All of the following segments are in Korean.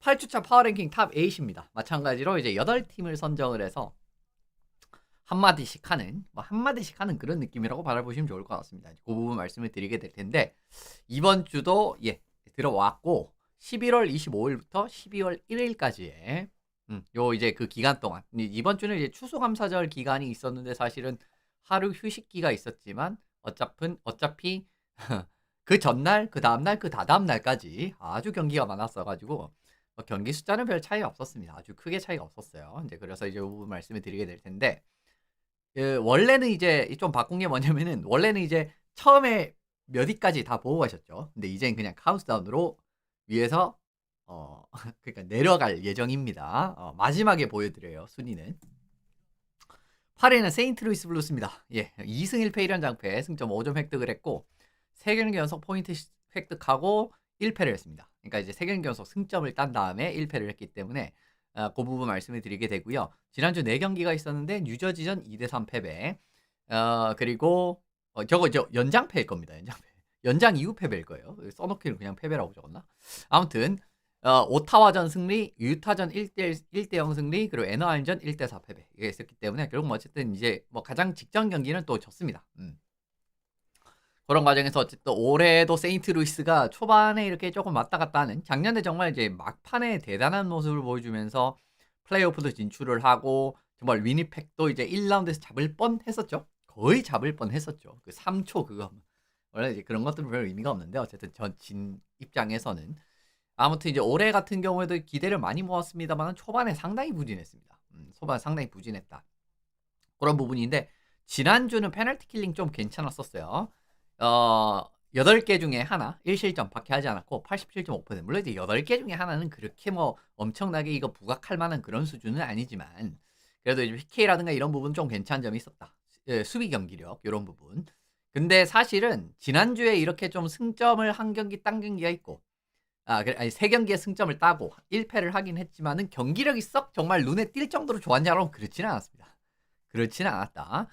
8주차 파워랭킹 탑 8입니다. 마찬가지로 이제 8팀을 선정을 해서 한마디씩 하는, 한마디씩 하는 그런 느낌이라고 바라보시면 좋을 것 같습니다. 그 부분 말씀을 드리게 될 텐데, 이번 주도, 들어왔고, 11월 25일부터 12월 1일까지의, 요 이제 그 기간 동안, 이번 주는 이제 추수감사절 기간이 있었는데, 사실은 하루 휴식기가 있었지만, 어차피, 그 전날, 그 다음날, 그 다다음날까지 아주 경기가 많았어가지고, 경기 숫자는 별 차이가 없었습니다. 아주 크게 차이가 없었어요. 이제 그래서 이제 그 부분 말씀을 드리게 될 텐데, 원래는 이제 좀 바꾼 게 뭐냐면은, 원래는 이제 처음에 몇 위까지 다 보고 가셨죠. 근데 이제는 그냥 카운트다운으로 위에서, 그러니까 내려갈 예정입니다. 마지막에 보여드려요, 순위는. 8위는 세인트루이스 블루스입니다. 2승 1패 1연 장패, 승점 5점 획득을 했고, 3경기 연속 포인트 획득하고 1패를 했습니다. 그러니까 이제 3경기 연속 승점을 딴 다음에 1패를 했기 때문에, 그 부분 말씀을 드리게 되고요. 지난주 4경기가 있었는데 뉴저지전 2대3 패배. 그리고 저거 연장패일 겁니다. 연장패. 연장 이후 패배일 거예요. 써놓기는 그냥 패배라고 적었나? 아무튼 오타와전 승리, 유타전 1대0 승리, 그리고 애너하임전 1대4 패배. 이게 있었기 때문에 결국 어쨌든 이제 가장 직전 경기는 또 졌습니다. 그런 과정에서 어쨌든 올해도 세인트루이스가 초반에 이렇게 조금 왔다 갔다 하는, 작년에 정말 이제 막판에 대단한 모습을 보여주면서 플레이오프도 진출을 하고 정말 위니펙도 이제 1라운드에서 잡을 뻔 했었죠. 거의 잡을 뻔 했었죠. 그 3초 그거. 원래 이제 그런 것들은 별 의미가 없는데 어쨌든 진 입장에서는. 아무튼 이제 올해 같은 경우에도 기대를 많이 모았습니다만 초반에 상당히 부진했습니다. 초반 상당히 부진했다. 그런 부분인데 지난주는 페널티 킬링 좀 괜찮았었어요. 8개 중에 하나 1실점 밖에 하지 않았고 87.5%. 물론 이제 8개 중에 하나는 그렇게 엄청나게 이거 부각할 만한 그런 수준은 아니지만 그래도 이제 PK라든가 이런 부분 좀 괜찮은 점이 있었다. 수비 경기력 이런 부분. 근데 사실은 지난주에 이렇게 좀 승점을 한 경기 딴 경기가 있고 아니 3경기에 승점을 따고 1패를 하긴 했지만은 경기력이 썩 정말 눈에 띌 정도로 좋았냐라고 그렇지는 않았습니다. 그렇지는 않았다.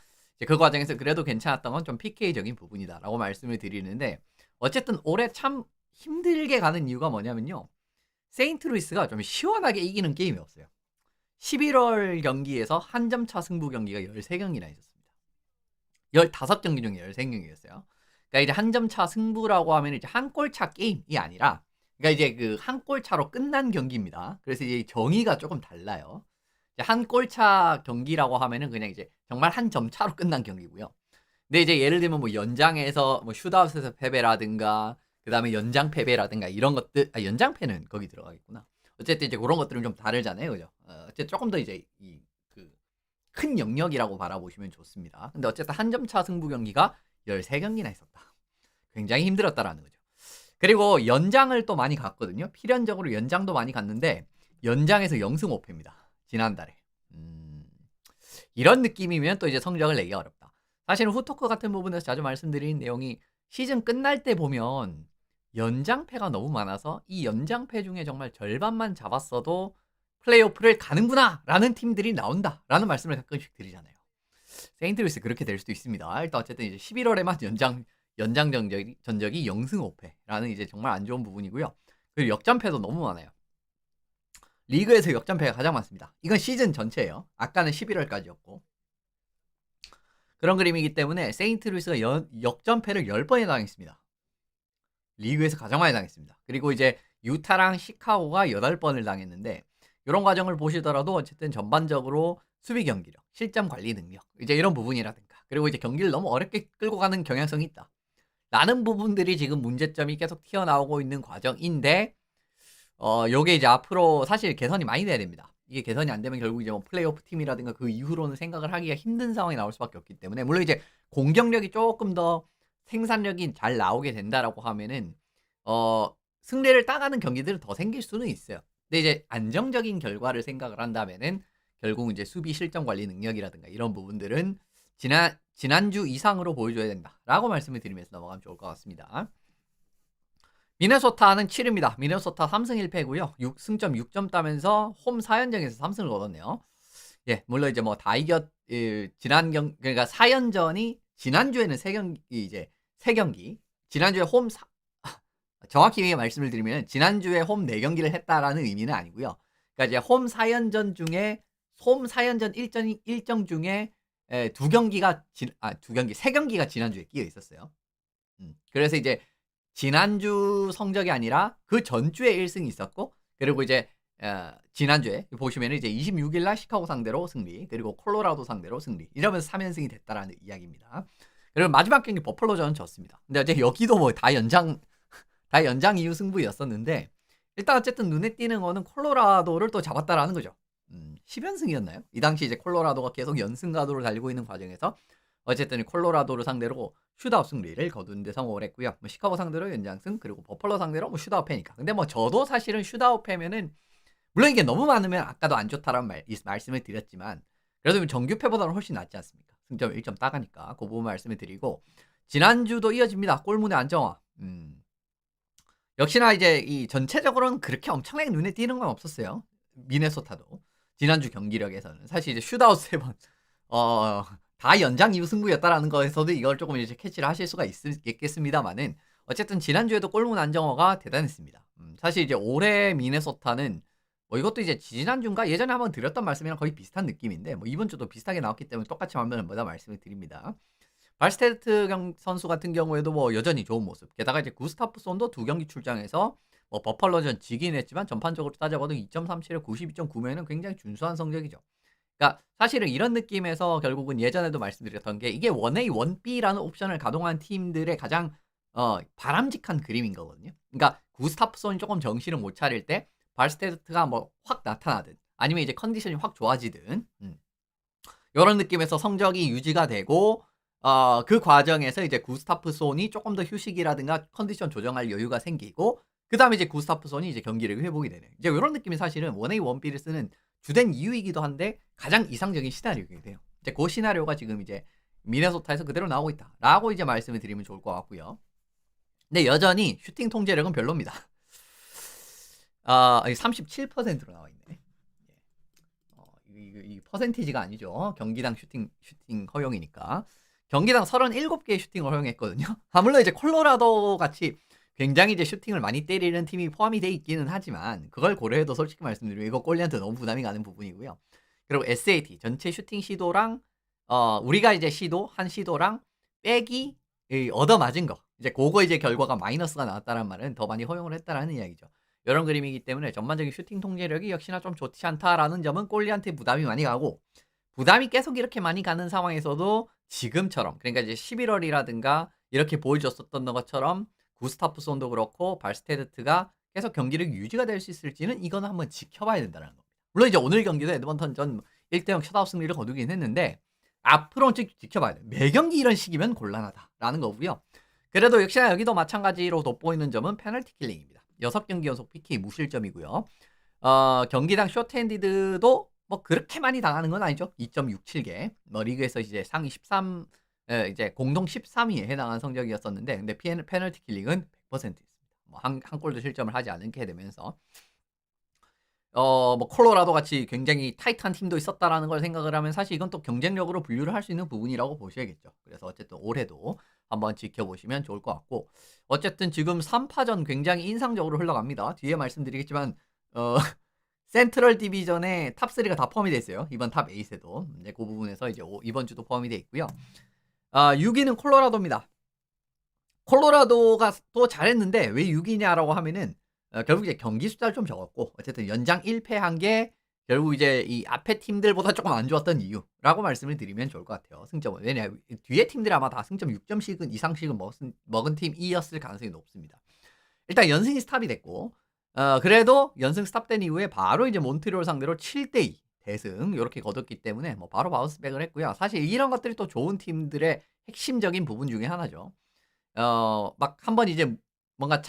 그 과정에서 그래도 괜찮았던 건 좀 PK적인 부분이다라고 말씀을 드리는데 어쨌든 올해 참 힘들게 가는 이유가 뭐냐면요. 세인트루이스가 좀 시원하게 이기는 게임이 없어요. 11월 경기에서 한 점 차 승부 경기가 13경기나 있었습니다. 15경기 중에 13경기였어요. 그러니까 이제 한 점 차 승부라고 하면 이제 한 골 차 게임이 아니라 그러니까 이제 그 한 골 차로 끝난 경기입니다. 그래서 이제 정의가 조금 달라요. 한 골차 경기라고 하면은 그냥 이제 정말 한 점 차로 끝난 경기고요. 근데 이제 예를 들면 연장에서 슛아웃에서 패배라든가 그다음에 연장 패배라든가 이런 것들, 연장 패는 거기 들어가겠구나. 어쨌든 이제 그런 것들은 좀 다르잖아요, 그죠? 어쨌든 조금 더 이제 그 큰 영역이라고 바라보시면 좋습니다. 근데 어쨌든 한 점 차 승부 경기가 13경기나 있었다. 굉장히 힘들었다라는 거죠. 그리고 연장을 또 많이 갔거든요. 필연적으로 연장도 많이 갔는데 연장에서 0승 5패입니다. 지난달에. 이런 느낌이면 또 이제 성적을 내기 어렵다. 사실은 후토크 같은 부분에서 자주 말씀드린 내용이 시즌 끝날 때 보면 연장패가 너무 많아서 이 연장패 중에 정말 절반만 잡았어도 플레이오프를 가는구나 라는 팀들이 나온다 라는 말씀을 가끔씩 드리잖아요. 세인트루이스 그렇게 될 수도 있습니다. 일단 어쨌든 이제 11월에만 연장 전적이 0승 5패라는 이제 정말 안 좋은 부분이고요. 그리고 역전패도 너무 많아요. 리그에서 역전패가 가장 많습니다. 이건 시즌 전체예요. 아까는 11월까지였고. 그런 그림이기 때문에 세인트루이스가 역전패를 10번이나 당했습니다. 리그에서 가장 많이 당했습니다. 그리고 이제 유타랑 시카고가 8번을 당했는데 이런 과정을 보시더라도 어쨌든 전반적으로 수비 경기력, 실점 관리 능력, 이제 이런 부분이라든가 그리고 이제 경기를 너무 어렵게 끌고 가는 경향성이 있다. 라는 부분들이 지금 문제점이 계속 튀어나오고 있는 과정인데 요게 이제 앞으로 사실 개선이 많이 돼야 됩니다. 이게 개선이 안 되면 결국 이제 플레이오프 팀이라든가 그 이후로는 생각을 하기가 힘든 상황이 나올 수밖에 없기 때문에 물론 이제 공격력이 조금 더 생산력이 잘 나오게 된다라고 하면은 승리를 따가는 경기들은 더 생길 수는 있어요. 근데 이제 안정적인 결과를 생각을 한다면은 결국 이제 수비 실점 관리 능력이라든가 이런 부분들은 지난주 이상으로 보여줘야 된다라고 말씀을 드리면서 넘어가면 좋을 것 같습니다. 미네소타는 7입니다. 미네소타 3승 1패고요. 6승점 6점 따면서 홈 4연전에서 3승을 거뒀네요. 물론 이제 다 그러니까 4연전이 지난주에는 3경기 지난주에 정확히 말씀을 드리면 지난주에 홈 4경기를 했다라는 의미는 아니고요. 그러니까 이제 홈 4연전 중에 홈 4연전 일정 중에 2경기가 3경기가 지난주에 끼어 있었어요. 그래서 이제 지난주 성적이 아니라 그 전주에 1승이 있었고, 그리고 이제 지난주에 보시면 이제 26일 날 시카고 상대로 승리, 그리고 콜로라도 상대로 승리, 이러면서 3연승이 됐다라는 이야기입니다. 그리고 마지막 경기 버펄로전은 졌습니다. 근데 어제 여기도 뭐 다 연장 이후 승부였었는데, 일단 어쨌든 눈에 띄는 거는 콜로라도를 또 잡았다라는 거죠. 10연승이었나요? 이 당시 이제 콜로라도가 계속 연승 가도를 달리고 있는 과정에서 어쨌든 콜로라도를 상대로 슈트아웃 승리를 거두는 데 성공을 했고요. 뭐 시카고 상대로 연장승, 그리고 버펄로 상대로 뭐 슈트아웃 패니까. 근데 뭐 저도 사실은 슈트아웃 패면은, 물론 이게 너무 많으면 아까도 안 좋다라는 말씀을 드렸지만, 그래도 정규 패보다는 훨씬 낫지 않습니까? 승점 1점 따가니까 그 부분 말씀을 드리고, 지난주도 이어집니다. 골문의 안정화. 역시나 이제 이 전체적으로는 그렇게 엄청나게 눈에 띄는 건 없었어요. 미네소타도 지난주 경기력에서는 사실 이제 슈트아웃 3번 다 연장 이후 승부였다라는 거에서도 이걸 조금 이제 캐치를 하실 수가 있겠습니다만은, 어쨌든 지난주에도 골문 안정화가 대단했습니다. 사실 이제 올해 미네소타는 뭐 이것도 이제 지난주인가 예전에 한번 드렸던 말씀이랑 거의 비슷한 느낌인데, 뭐 이번 주도 비슷하게 나왔기 때문에 똑같이 하면 뭐다 말씀을 드립니다. 발스테트 선수 같은 경우에도 뭐 여전히 좋은 모습. 게다가 이제 구스타프손도 2경기 출장해서 뭐 버펄러전 지긴 했지만 전판적으로 따져봐도 2.37에 92.9면은 굉장히 준수한 성적이죠. 그러니까 사실은 이런 느낌에서 결국은 예전에도 말씀드렸던 게, 이게 1A, 1B라는 옵션을 가동한 팀들의 가장 바람직한 그림인 거거든요. 그러니까 구스타프손이 조금 정신을 못 차릴 때 발스테트가 뭐 확 나타나든, 아니면 이제 컨디션이 확 좋아지든, 이런 느낌에서 성적이 유지가 되고, 그 과정에서 이제 구스타프손이 조금 더 휴식이라든가 컨디션 조정할 여유가 생기고, 그 다음에 이제 구스타프손이 이제 경기력이 회복이 되는, 이제 이런 느낌이 사실은 1A, 1B를 쓰는 주된 이유이기도 한데 가장 이상적인 시나리오이기도 해요. 이제 그 시나리오가 지금 이제 미네소타에서 그대로 나오고 있다라고 이제 말씀을 드리면 좋을 것 같고요. 근데 여전히 슈팅 통제력은 별로입니다. 37%로 나와 있네. 이 퍼센티지가 아니죠. 경기당 슈팅 허용이니까. 경기당 37개의 슈팅을 허용했거든요. 물론 이제 콜로라도 같이 굉장히 이제 슈팅을 많이 때리는 팀이 포함이 돼 있기는 하지만, 그걸 고려해도 솔직히 말씀드리면 이거 골리한테 너무 부담이 가는 부분이고요. 그리고 SAT 전체 슈팅 시도랑 우리가 이제 한 시도랑 빼기 얻어맞은 거, 이제 그거 이제 결과가 마이너스가 나왔다는 말은 더 많이 허용을 했다라는 이야기죠. 이런 그림이기 때문에 전반적인 슈팅 통제력이 역시나 좀 좋지 않다라는 점은 골리한테 부담이 많이 가고, 부담이 계속 이렇게 많이 가는 상황에서도 지금처럼, 그러니까 이제 11월이라든가 이렇게 보여줬었던 것처럼 구스타프손도 그렇고 발스테드트가 계속 경기력이 유지가 될 수 있을지는 이거는 한번 지켜봐야 된다는 겁니다. 물론 이제 오늘 경기도 에드먼턴전 1대0 셧아웃 승리를 거두긴 했는데, 앞으로는 지켜봐야 돼요. 매 경기 이런 식이면 곤란하다라는 거고요. 그래도 역시나 여기도 마찬가지로 돋보이는 점은 페널티 킬링입니다. 6경기 연속 PK 무실점이고요. 경기당 쇼트핸디드도 뭐 그렇게 많이 당하는 건 아니죠. 2.67개. 뭐 리그에서 이제 상위 13, 이제 공동 13위에 해당하는 성적이었었는데, 근데 페널티 킬링은 100%였습니다. 뭐 한 골도 실점을 하지 않게 되면서, 뭐 콜로라도 같이 굉장히 타이트한 팀도 있었다라는 걸 생각을 하면 사실 이건 또 경쟁력으로 분류를 할 수 있는 부분이라고 보셔야겠죠. 그래서 어쨌든 올해도 한번 지켜보시면 좋을 것 같고, 어쨌든 지금 3파전 굉장히 인상적으로 흘러갑니다. 뒤에 말씀드리겠지만 센트럴 디비전에 탑3가 다 포함이 돼 있어요. 이번 탑 8에도. 이제 그 부분에서 이제 이번 주도 포함이 돼 있고요. 6위는 콜로라도입니다. 콜로라도가 또 잘했는데 왜 6위냐라고 하면은 결국 이제 경기 숫자를 좀 적었고, 어쨌든 연장 1패한 게 결국 이제 이 앞에 팀들보다 조금 안 좋았던 이유라고 말씀을 드리면 좋을 것 같아요. 승점은. 왜냐, 뒤에 팀들이 아마 다 승점 6점씩은 이상씩은 먹은 팀이었을 가능성이 높습니다. 일단 연승이 스탑이 됐고, 그래도 연승 스탑된 이후에 바로 이제 몬트리올 상대로 7대2 대승 이렇게 거뒀기 때문에 뭐 바로 바운스백을 했고요. 사실 이런 것들이 또 좋은 팀들의 핵심적인 부분 중에 하나죠. 막 한번 이제 뭔가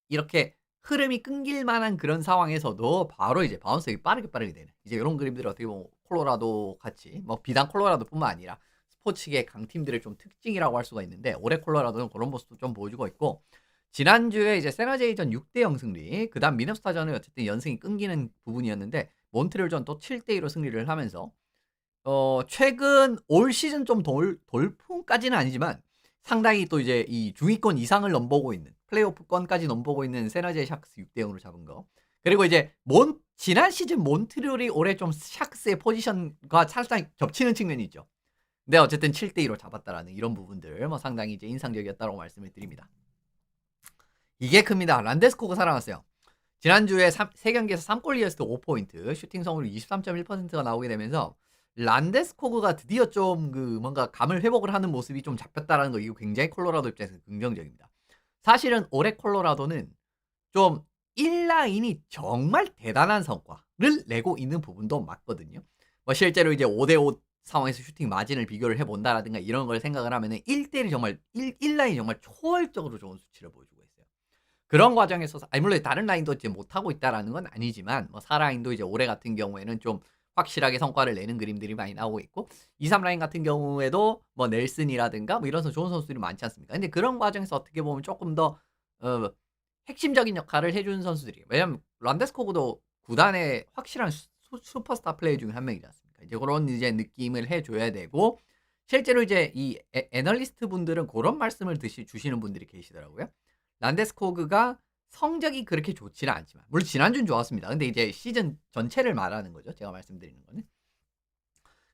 이렇게 흐름이 끊길 만한 그런 상황에서도 바로 이제 바운스백이 빠르게 되는, 이제 이런 그림들이 어떻게 보면 콜로라도 같이, 뭐 비단 콜로라도뿐만 아니라 스포츠계 강팀들의 좀 특징이라고 할 수가 있는데, 올해 콜로라도는 그런 모습도 좀 보여주고 있고, 지난주에 이제 세나제이전 6대0 승리, 그 다음 미네소타전은 어쨌든 연승이 끊기는 부분이었는데, 몬트리올전 또 7대2로 승리를 하면서 최근 올 시즌 좀 돌풍까지는 아니지만 상당히 또 이제 이 중위권 이상을 넘보고 있는, 플레이오프권까지 넘보고 있는 세너제이 샤크스 6대 0으로 잡은 거. 그리고 이제 지난 시즌 몬트리올이 올해 좀 샤크스의 포지션과 살짝 겹치는 측면이 있죠. 근데 어쨌든 7대 2로 잡았다라는 이런 부분들 뭐 상당히 이제 인상적이었다고 말씀을 드립니다. 이게 큽니다. 란데스코가 살아났어요. 지난주에 3경기에서 3골 리어스트 5포인트, 슈팅 성공률 23.1%가 나오게 되면서 란데스코그가 드디어 좀 뭔가 감을 회복을 하는 모습이 좀 잡혔다라는 거, 이거 굉장히 콜로라도 입장에서 긍정적입니다. 사실은 올해 콜로라도는 좀 1라인이 정말 대단한 성과를 내고 있는 부분도 맞거든요. 뭐 실제로 이제 5대5 상황에서 슈팅 마진을 비교를 해본다라든가 이런 걸 생각을 하면은 1대1이 정말 1라인이 정말 초월적으로 좋은 수치를 보여주고 있어요. 그런 과정에서 물론 다른 라인도 이제 못하고 있다라는 건 아니지만 뭐 4라인도 이제 올해 같은 경우에는 좀 확실하게 성과를 내는 그림들이 많이 나오고 있고 2, 3라인 같은 경우에도 뭐 넬슨이라든가 뭐 이런 좋은 선수들이 많지 않습니까? 근데 그런 과정에서 어떻게 보면 조금 더 핵심적인 역할을 해주는 선수들이에요. 왜냐면 란데스코그도 구단의 확실한 슈퍼스타 플레이 중에 한 명이지 않습니까? 이제 그런 이제 느낌을 해줘야 되고 실제로 이제 이 애널리스트 분들은 그런 말씀을 주시는 분들이 계시더라고요. 란데스코그가 성적이 그렇게 좋지는 않지만 물론 지난주는 좋았습니다. 근데 이제 시즌 전체를 말하는 거죠. 제가 말씀드리는 거는.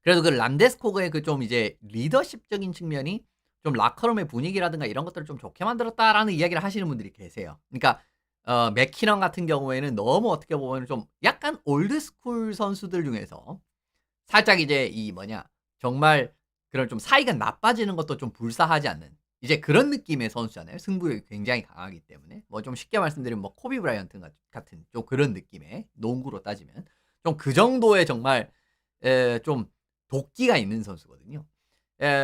그래도 그 란데스코그의 그 좀 이제 리더십적인 측면이 좀 라커룸의 분위기라든가 이런 것들을 좀 좋게 만들었다라는 이야기를 하시는 분들이 계세요. 그러니까 맥키넌 같은 경우에는 너무 어떻게 보면 좀 약간 올드스쿨 선수들 중에서 살짝 이제 정말 그런 좀 사이가 나빠지는 것도 좀 불사하지 않는 이제 그런 느낌의 선수잖아요. 승부욕이 굉장히 강하기 때문에. 뭐 좀 쉽게 말씀드리면 뭐 코비 브라이언트 같은 좀 그런 느낌의, 농구로 따지면 좀 그 정도의 정말 좀 도끼가 있는 선수거든요.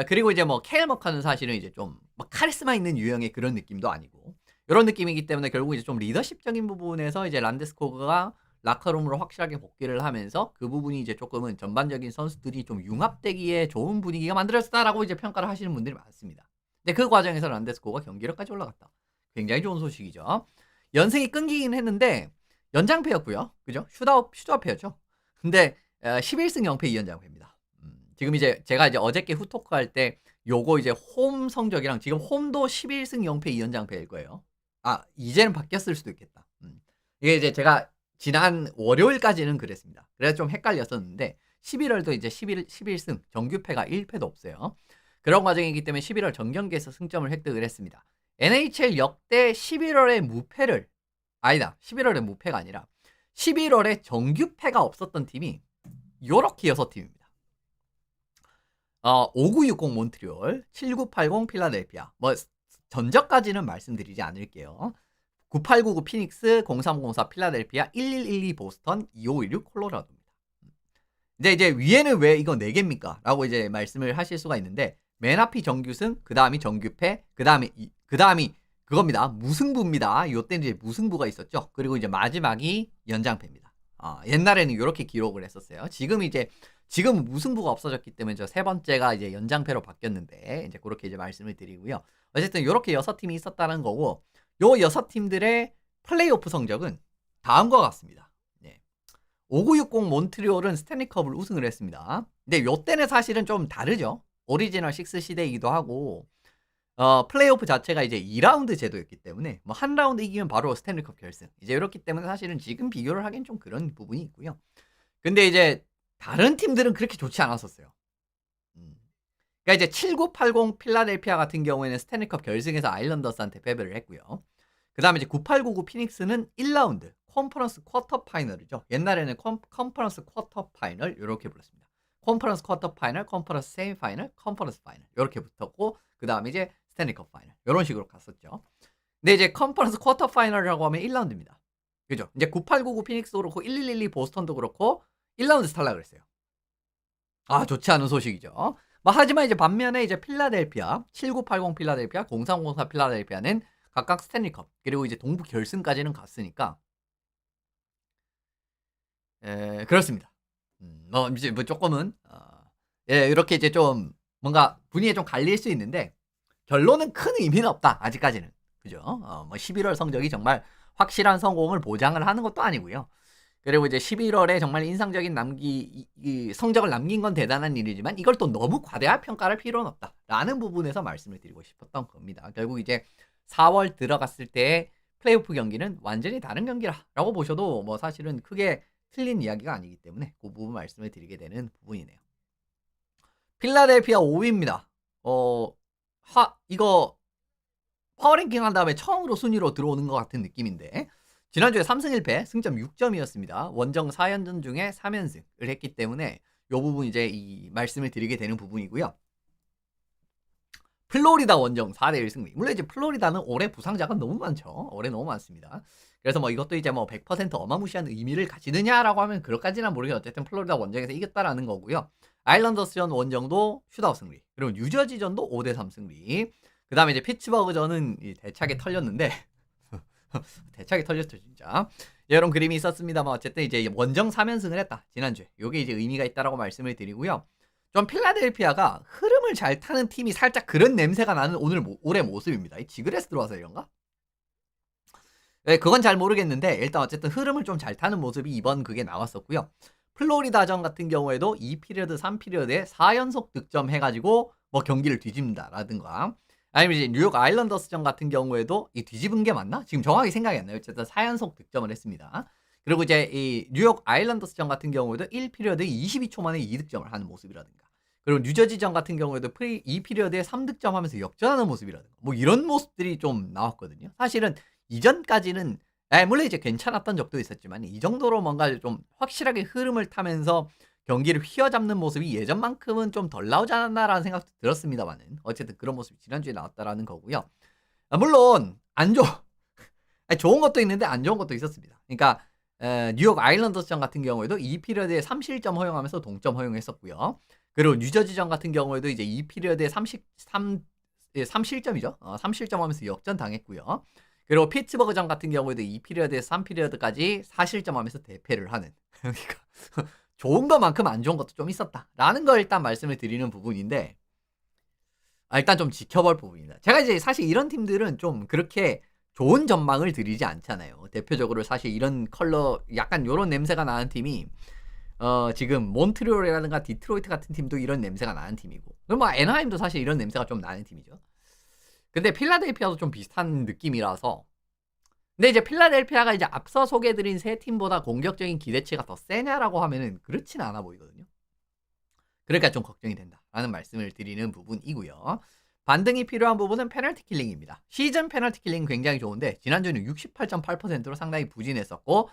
그리고 이제 뭐 케일 머카는 사실은 이제 좀 막 카리스마 있는 유형의 그런 느낌도 아니고 이런 느낌이기 때문에 결국 이제 좀 리더십적인 부분에서 이제 란데스코그가 라커룸으로 확실하게 복귀를 하면서 그 부분이 이제 조금은 전반적인 선수들이 좀 융합되기에 좋은 분위기가 만들어졌다라고 이제 평가를 하시는 분들이 많습니다. 근데 그 과정에서 란데스코가 경기력까지 올라갔다. 굉장히 좋은 소식이죠. 연승이 끊기긴 했는데 연장패였고요. 그죠? 슈트아웃패였죠. 근데 11승 0패 2연장패입니다. 지금 이제 제가 이제 어저께 후토크 할 때 요거 이제 홈 성적이랑 지금 홈도 11승 0패 2연장패일 거예요. 아, 이제는 바뀌었을 수도 있겠다. 이게 이제 제가 지난 월요일까지는 그랬습니다. 그래서 좀 헷갈렸었는데 11월도 이제 11승 정규패가 1패도 없어요. 그런 과정이기 때문에 11월 전경기에서 승점을 획득을 했습니다. NHL 역대 11월에 무패를 아니다. 11월에 무패가 아니라 11월에 정규패가 없었던 팀이 요렇게 6팀입니다. 5960 몬트리올, 7980 필라델피아. 뭐 전적까지는 말씀드리지 않을게요. 9899 피닉스, 0304 필라델피아, 1112 보스턴, 2516 콜로라도입니다. 근데 이제 위에는 왜 이거 4개입니까? 라고 이제 말씀을 하실 수가 있는데 맨 앞이 정규승, 그 다음이 정규패, 그 다음이 그겁니다. 무승부입니다. 요때는 이제 무승부가 있었죠. 그리고 이제 마지막이 연장패입니다. 옛날에는 이렇게 기록을 했었어요. 지금 무승부가 없어졌기 때문에 저 세 번째가 이제 연장패로 바뀌었는데 이제 그렇게 이제 말씀을 드리고요. 어쨌든 이렇게 6팀이 있었다는 거고 요 6팀들의 플레이오프 성적은 다음과 같습니다. 5960 몬트리올은 스탠리컵을 우승을 했습니다. 근데 요때는 사실은 좀 다르죠. 오리지널 6 시대이기도 하고 플레이오프 자체가 이제 2라운드 제도였기 때문에 뭐 한 라운드 이기면 바로 스탠리컵 결승. 이제 이렇기 때문에 사실은 지금 비교를 하기엔 좀 그런 부분이 있고요. 근데 이제 다른 팀들은 그렇게 좋지 않았었어요. 그러니까 이제 7980 필라델피아 같은 경우에는 스탠리컵 결승에서 아일랜더스한테 패배를 했고요. 그 다음에 이제 9899 피닉스는 1라운드 컨퍼런스 쿼터 파이널이죠. 옛날에는 컨퍼런스 쿼터 파이널 이렇게 불렀습니다. 컨퍼런스 쿼터 파이널, 컨퍼런스 세미 파이널, 컨퍼런스 파이널 이렇게 붙었고 그 다음에 이제 스탠리컵 파이널 이런 식으로 갔었죠. 근데 이제 컨퍼런스 쿼터 파이널이라고 하면 1라운드입니다. 그죠? 이제 9899 피닉스도 그렇고 1112 보스턴도 그렇고 1라운드 탈락을 했어요. 좋지 않은 소식이죠. 뭐 하지만 이제 반면에 이제 필라델피아 7980 필라델피아, 0304 필라델피아는 각각 스탠리컵 그리고 이제 동부 결승까지는 갔으니까 그렇습니다. 이제 뭐 조금은 이렇게 이제 좀 뭔가 분위기에 좀 갈릴 수 있는데 결론은 큰 의미는 없다. 아직까지는. 그죠? 뭐 11월 성적이 정말 확실한 성공을 보장을 하는 것도 아니고요. 그리고 이제 11월에 정말 인상적인 이 성적을 남긴 건 대단한 일이지만 이걸 또 너무 과대할 평가할 필요는 없다라는 부분에서 말씀을 드리고 싶었던 겁니다. 결국 이제 4월 들어갔을 때의 플레이오프 경기는 완전히 다른 경기라고 보셔도 뭐 사실은 크게 틀린 이야기가 아니기 때문에 그 부분 말씀을 드리게 되는 부분이네요. 필라델피아 5위입니다. 이거 파워랭킹 한 다음에 처음으로 순위로 들어오는 것 같은 느낌인데 지난주에 3승 1패 승점 6점이었습니다. 원정 4연전 중에 3연승을 했기 때문에 이 부분 이제 이 말씀을 드리게 되는 부분이고요. 플로리다 원정 4대1 승리. 물론 이제 플로리다는 올해 부상자가 너무 많죠. 올해 너무 많습니다. 그래서 뭐 이것도 이제 뭐 100% 어마무시한 의미를 가지느냐라고 하면 그렇까지는 모르겠는데 어쨌든 플로리다 원정에서 이겼다라는 거고요. 아일랜더스전 원정도 슛아웃 승리. 그리고 뉴저지전도 5대3 승리. 그 다음에 이제 피츠버그전은 대차게 털렸는데 대차게 털렸죠 진짜. 이런 그림이 있었습니다만 어쨌든 이제 원정 3연승을 했다 지난주에. 요게 이제 의미가 있다라고 말씀을 드리고요. 좀 필라델피아가 흐름을 잘 타는 팀이 살짝 그런 냄새가 나는 올해 모습입니다. 이 지그레스 들어와서 이런가? 네, 그건 잘 모르겠는데 일단 어쨌든 흐름을 좀 잘 타는 모습이 이번 그게 나왔었고요. 플로리다전 같은 경우에도 2피리어드, 3피리어드에 4연속 득점 해가지고 뭐 경기를 뒤집는다라든가 아니면 이제 뉴욕 아일랜더스전 같은 경우에도 이 뒤집은 게 맞나? 지금 정확히 생각이 안 나요. 어쨌든 4연속 득점을 했습니다. 그리고 이제 이 뉴욕 아일랜더스전 같은 경우에도 1피리어드에 22초 만에 2득점을 하는 모습이라든가 그리고 뉴저지전 같은 경우에도 2피리어드에 3득점 하면서 역전하는 모습이라든가 뭐 이런 모습들이 좀 나왔거든요. 사실은 이전까지는 물론 이제 괜찮았던 적도 있었지만 이 정도로 뭔가 좀 확실하게 흐름을 타면서 경기를 휘어잡는 모습이 예전만큼은 좀 덜 나오지 않았나라는 생각도 들었습니다만은 어쨌든 그런 모습이 지난주에 나왔다라는 거고요. 물론 좋은 것도 있는데 안 좋은 것도 있었습니다. 그러니까 뉴욕 아일랜더스전 같은 경우에도 2피리어드에 3실점 허용하면서 동점 허용했었고요. 그리고 뉴저지전 같은 경우에도 이제 2피리어드에 3실점이죠. 3실점 하면서 역전 당했고요. 그리고 피츠버그전 같은 경우에도 2피리어드에서 3피리어드까지 4실점 하면서 대패를 하는. 그러니까 좋은 것만큼 안 좋은 것도 좀 있었다라는 걸 일단 말씀을 드리는 부분인데 일단 좀 지켜볼 부분입니다. 제가 이제 사실 이런 팀들은 좀 그렇게 좋은 전망을 드리지 않잖아요. 대표적으로 사실 이런 컬러 약간 요런 냄새가 나는 팀이 지금 몬트리올이라든가 디트로이트 같은 팀도 이런 냄새가 나는 팀이고 그럼 뭐 애나하임도 사실 이런 냄새가 좀 나는 팀이죠. 근데 필라델피아도 좀 비슷한 느낌이라서 근데 이제 필라델피아가 이제 앞서 소개해드린 세 팀보다 공격적인 기대치가 더 세냐라고 하면은 그렇지는 않아 보이거든요. 그러니까 좀 걱정이 된다라는 말씀을 드리는 부분이고요. 반등이 필요한 부분은 페널티 킬링입니다. 시즌 페널티 킬링 굉장히 좋은데 지난주는 68.8%로 상당히 부진했었고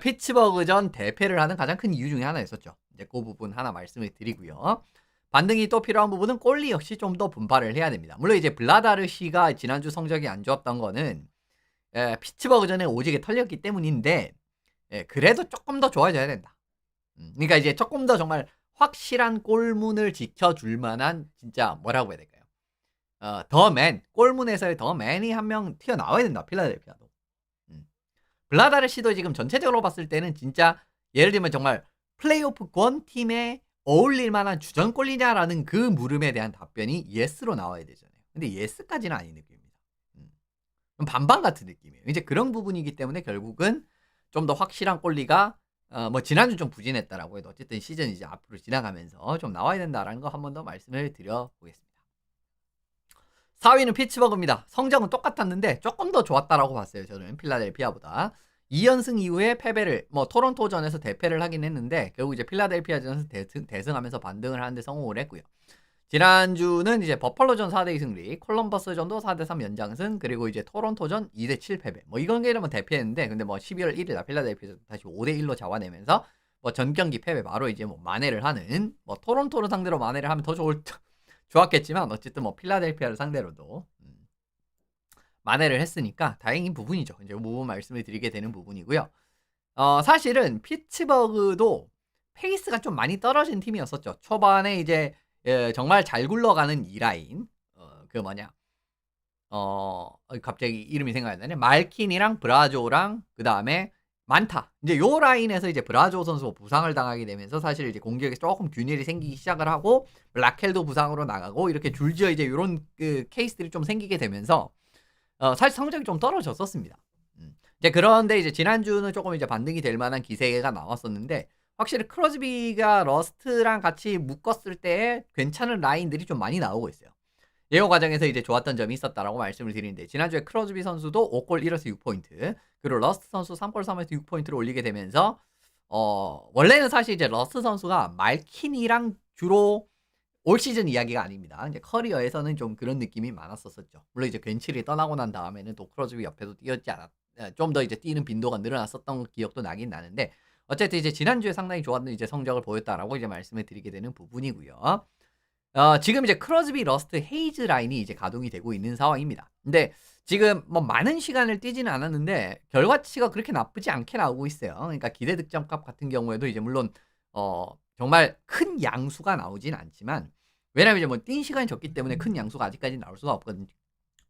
피츠버그전 대패를 하는 가장 큰 이유 중에 하나였었죠. 이제 그 부분 하나 말씀을 드리고요. 반등이 또 필요한 부분은 골리 역시 좀 더 분발을 해야 됩니다. 물론 이제 블라다르시가 지난주 성적이 안 좋았던 거는 피츠버그전에 오지게 털렸기 때문인데 그래도 조금 더 좋아져야 된다. 그러니까 이제 조금 더 정말 확실한 골문을 지켜줄 만한 진짜 뭐라고 해야 될까요? 더맨 골문에서의 더맨이 한 명 튀어나와야 된다. 필라델피아도. 블라다르시도 지금 전체적으로 봤을 때는 진짜 예를 들면 정말 플레이오프권 팀에 어울릴 만한 주전골이냐라는 그 물음에 대한 답변이 예스로 나와야 되잖아요. 근데 예스까지는 아닌 느낌입니다. 반반 같은 느낌이에요. 이제 그런 부분이기 때문에 결국은 좀 더 확실한 골리가 뭐 지난주 좀 부진했다라고 해도 어쨌든 시즌 이제 앞으로 지나가면서 좀 나와야 된다라는 거 한 번 더 말씀을 드려보겠습니다. 4위는 피츠버그입니다. 성적은 똑같았는데 조금 더 좋았다라고 봤어요. 저는 필라델피아보다. 2연승 이후에 패배를 토론토전에서 대패를 하긴 했는데 결국 이제 필라델피아전에서 대승하면서 반등을 하는데 성공을 했고요. 지난주는 이제 버펄로전 4대2 승리, 콜럼버스전도 4대3 연장승, 그리고 이제 토론토전 2대7 패배. 이건 게이러면 대패했는데 근데 12월 1일 날 필라델피아에서 다시 5대1로 잡아내면서 전 경기 패배 바로 이제 만회를 하는 토론토를 상대로 만회를 하면 더 좋았겠지만 어쨌든 필라델피아를 상대로도 만회를 했으니까 다행인 부분이죠. 이제 그 부분 말씀을 드리게 되는 부분이고요. 사실은 피츠버그도 페이스가 좀 많이 떨어진 팀이었었죠. 초반에 이제 정말 잘 굴러가는 이 라인 갑자기 이름이 생각이 안 나네. 말킨이랑 브라조랑 그 다음에 많다. 이제 요 라인에서 이제 브라조 선수가 부상을 당하게 되면서 사실 이제 공격에 조금 균열이 생기기 시작을 하고 라켈도 부상으로 나가고 이렇게 줄지어 이제 요런 그 케이스들이 좀 생기게 되면서 사실 성적이 좀 떨어졌었습니다. 이제 그런데 이제 지난주는 조금 이제 반등이 될 만한 기세가 나왔었는데 확실히 크로즈비가 러스트랑 같이 묶었을 때 괜찮은 라인들이 좀 많이 나오고 있어요. 예고 과정에서 이제 좋았던 점이 있었다라고 말씀을 드리는데 지난주에 크로즈비 선수도 5골 1어스 6포인트 그리고 러스트 선수 3골 3어스 6포인트를 올리게 되면서 원래는 사실 이제 러스트 선수가 말킨이랑 주로 올 시즌 이야기가 아닙니다. 이제 커리어에서는 좀 그런 느낌이 많았었죠. 물론 이제 괜치리 떠나고 난 다음에는 또 크로즈비 옆에도 뛰었지 않았 좀 더 이제 뛰는 빈도가 늘어났었던 기억도 나긴 나는데 어쨌든 이제 지난주에 상당히 좋았던 이제 성적을 보였다라고 이제 말씀을 드리게 되는 부분이고요. 지금 이제 크로즈비, 러스트, 헤이즈 라인이 이제 가동이 되고 있는 상황입니다. 근데 지금 뭐 많은 시간을 뛰지는 않았는데 결과치가 그렇게 나쁘지 않게 나오고 있어요. 그러니까 기대 득점값 같은 경우에도 이제 물론 정말 큰 양수가 나오진 않지만 왜냐면 이제 뭐 뛴 시간이 적기 때문에 큰 양수가 아직까지 나올 수가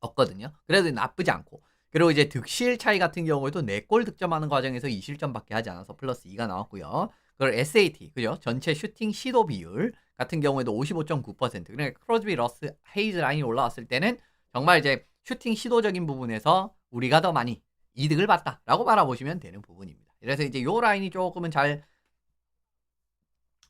없거든요. 그래도 나쁘지 않고. 그리고 이제 득실 차이 같은 경우에도 4골 득점하는 과정에서 2실점밖에 하지 않아서 플러스 2가 나왔고요. 그리고 SAT, 그죠? 전체 슈팅 시도 비율 같은 경우에도 55.9%. 그러니까 크로즈비, 러스, 헤이즈 라인이 올라왔을 때는 정말 이제 슈팅 시도적인 부분에서 우리가 더 많이 이득을 봤다라고 바라보시면 되는 부분입니다. 그래서 이제 요 라인이 조금은 잘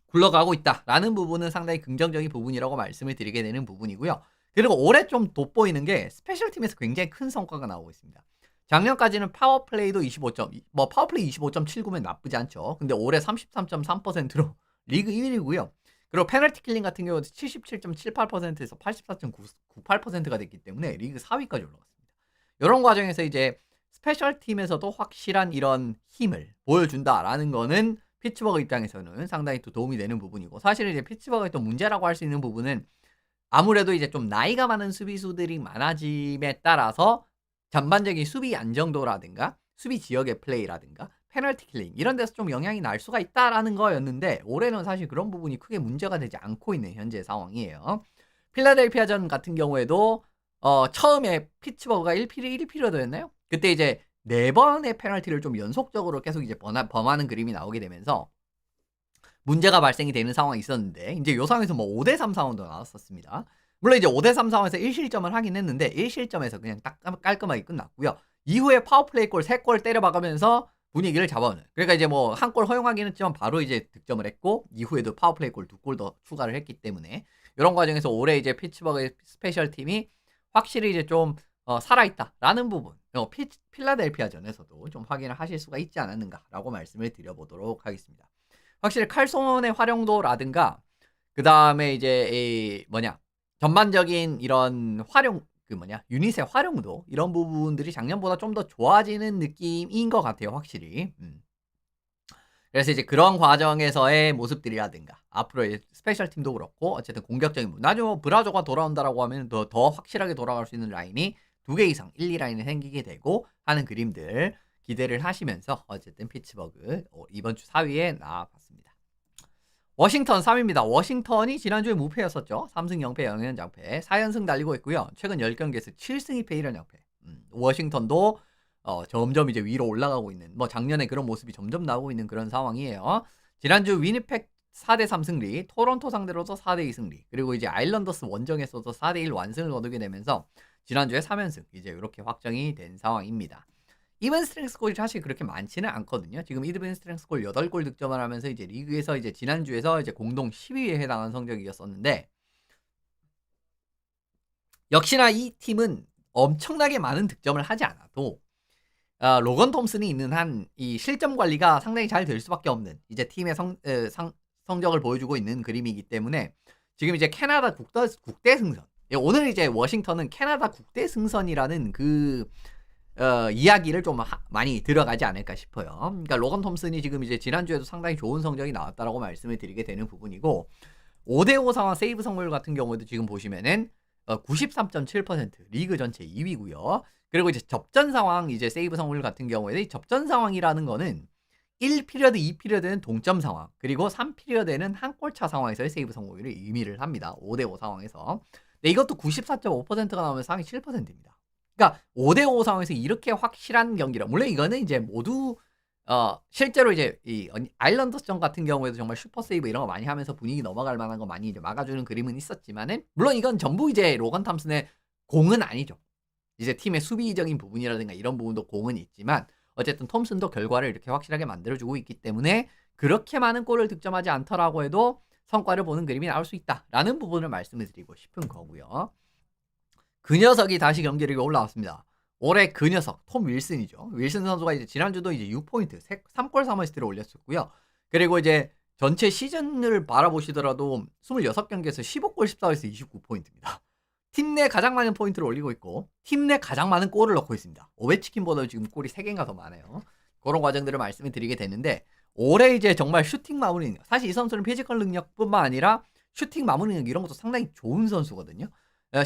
굴러가고 있다라는 부분은 상당히 긍정적인 부분이라고 말씀을 드리게 되는 부분이고요. 그리고 올해 좀 돋보이는 게 스페셜 팀에서 굉장히 큰 성과가 나오고 있습니다. 작년까지는 파워플레이도 25점, 뭐 파워플레이 25.79면 나쁘지 않죠. 근데 올해 33.3%로 리그 1위고요. 그리고 페널티 킬링 같은 경우도 77.78%에서 84.98%가 됐기 때문에 리그 4위까지 올라갔습니다. 이런 과정에서 이제 스페셜 팀에서도 확실한 이런 힘을 보여준다라는 거는 피츠버그 입장에서는 상당히 또 도움이 되는 부분이고 사실은 이제 피츠버그의 또 문제라고 할 수 있는 부분은 아무래도 이제 좀 나이가 많은 수비수들이 많아짐에 따라서 전반적인 수비 안정도라든가 수비 지역의 플레이라든가 페널티 킬링 이런 데서 좀 영향이 날 수가 있다라는 거였는데 올해는 사실 그런 부분이 크게 문제가 되지 않고 있는 현재 상황이에요. 필라델피아전 같은 경우에도 처음에 피츠버그가 1피리어드였나요? 그때 이제 4번의 페널티를 좀 연속적으로 계속 이제 범하는 그림이 나오게 되면서 문제가 발생이 되는 상황이 있었는데 이제 요 상황에서 뭐 5대3 상황도 나왔었습니다. 물론 이제 5대3 상황에서 1실점을 하긴 했는데 1실점에서 그냥 딱 깔끔하게 끝났고요. 이후에 파워플레이 골 3골 때려박으면서 분위기를 잡아오는. 그러니까 이제 뭐 한 골 허용하긴 했지만 바로 이제 득점을 했고 이후에도 파워플레이 골 2골 더 추가를 했기 때문에 이런 과정에서 올해 이제 피츠버그의 스페셜 팀이 확실히 이제 좀 살아있다라는 부분 필라델피아전에서도 좀 확인을 하실 수가 있지 않았는가라고 말씀을 드려보도록 하겠습니다. 확실히 칼손의 활용도라든가 그 다음에 이제 전반적인 이런 활용 유닛의 활용도 이런 부분들이 작년보다 좀 더 좋아지는 느낌인 것 같아요, 확실히. 그래서 이제 그런 과정에서의 모습들이라든가 앞으로의 스페셜 팀도 그렇고 어쨌든 공격적인 부분 나중에 뭐 브라조가 돌아온다라고 하면 더 확실하게 돌아갈 수 있는 라인이 2개 이상 1, 2라인이 생기게 되고 하는 그림들 기대를 하시면서 어쨌든 피츠버그 이번 주 4위에 나와봤습니다. 워싱턴 3위입니다. 워싱턴이 지난주에 무패였었죠. 3승 0패 0연장패 4연승 달리고 있고요. 최근 10경기에서 7승 2패 1연장패. 워싱턴도 점점 이제 위로 올라가고 있는 뭐 작년에 그런 모습이 점점 나오고 있는 그런 상황이에요. 지난주 위니펙 4대3 승리, 토론토 상대로도 4대2 승리, 그리고 이제 아일랜더스 원정에서도 4대1 완승을 거두게 되면서 지난주에 3연승 이제 이렇게 확정이 된 상황입니다. 이븐 스트렝스 골이 사실 그렇게 많지는 않거든요. 지금 이븐 스트렝스 골 8골 득점을 하면서 이제 리그에서 이제 지난주에서 이제 공동 10위에 해당하는 성적이었었는데 역시나 이 팀은 엄청나게 많은 득점을 하지 않아도 로건 톰슨이 있는 한 이 실점 관리가 상당히 잘 될 수밖에 없는 이제 팀의 성적을 보여주고 있는 그림이기 때문에 지금 이제 캐나다 국대 승선 오늘 이제 워싱턴은 캐나다 국대 승선이라는 그 이야기를 좀 많이 들어가지 않을까 싶어요. 그러니까 로건 톰슨이 지금 이제 지난주에도 상당히 좋은 성적이 나왔다라고 말씀을 드리게 되는 부분이고 5대5 상황 세이브 성공률 같은 경우에도 지금 보시면은 93.7% 리그 전체 2위고요. 그리고 이제 접전 상황 이제 세이브 성공률 같은 경우에는 접전 상황이라는 거는 1피리어드, 2피리어드는 동점 상황, 그리고 3피리어드에는 한 골차 상황에서의 세이브 성공률을 의미를 합니다. 5대5 상황에서. 근데 이것도 94.5%가 나오면 상위 7%입니다. 그러니까 5대5 상황에서 이렇게 확실한 경기라. 물론 이거는 이제 모두 실제로 이제 이 아일랜더스전 같은 경우에도 정말 슈퍼 세이브 이런 거 많이 하면서 분위기 넘어갈 만한 거 많이 이제 막아주는 그림은 있었지만은 물론 이건 전부 이제 로건 탐슨의 공은 아니죠. 이제 팀의 수비적인 부분이라든가 이런 부분도 공은 있지만 어쨌든 톰슨도 결과를 이렇게 확실하게 만들어주고 있기 때문에 그렇게 많은 골을 득점하지 않더라고 해도 성과를 보는 그림이 나올 수 있다라는 부분을 말씀을 드리고 싶은 거고요. 그 녀석이 다시 경기력이 올라왔습니다. 올해 그 녀석 톰 윌슨이죠. 윌슨 선수가 이제 지난주도 이제 6포인트 3골 3어시스트를 올렸었고요. 그리고 이제 전체 시즌을 바라보시더라도 26경기에서 15골 14어시스트 29포인트입니다. 팀 내 가장 많은 포인트를 올리고 있고 팀 내 가장 많은 골을 넣고 있습니다. 오베치킨보다 지금 골이 3개인가 더 많아요. 그런 과정들을 말씀을 드리게 되는데 올해 이제 정말 슈팅 마무리 능력, 사실 이 선수는 피지컬 능력뿐만 아니라 슈팅 마무리 능력 이런 것도 상당히 좋은 선수거든요.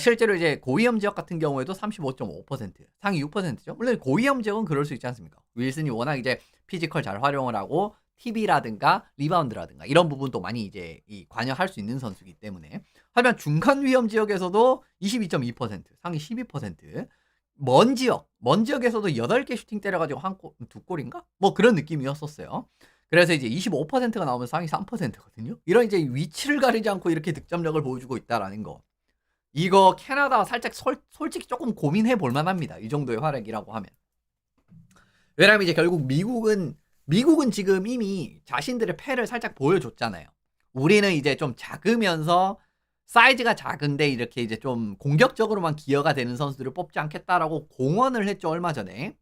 실제로 이제 고위험 지역 같은 경우에도 35.5%, 상위 6%죠. 물론 고위험 지역은 그럴 수 있지 않습니까? 윌슨이 워낙 이제 피지컬 잘 활용을 하고 TB라든가 리바운드라든가 이런 부분도 많이 이제 관여할 수 있는 선수이기 때문에. 하지만 중간 위험 지역에서도 22.2%, 상위 12%. 먼 지역에서도 8개 슈팅 때려가지고 두 골인가? 뭐 그런 느낌이었었어요. 그래서 이제 25%가 나오면 상위 3%거든요. 이런 이제 위치를 가리지 않고 이렇게 득점력을 보여주고 있다라는 거. 이거 캐나다 살짝 솔직히 조금 고민해 볼 만합니다. 이 정도의 활약이라고 하면. 왜냐면 이제 결국 미국은 지금 이미 자신들의 패를 살짝 보여줬잖아요. 우리는 이제 좀 작으면서 사이즈가 작은데 이렇게 이제 좀 공격적으로만 기여가 되는 선수들을 뽑지 않겠다라고 공언을 했죠, 얼마 전에.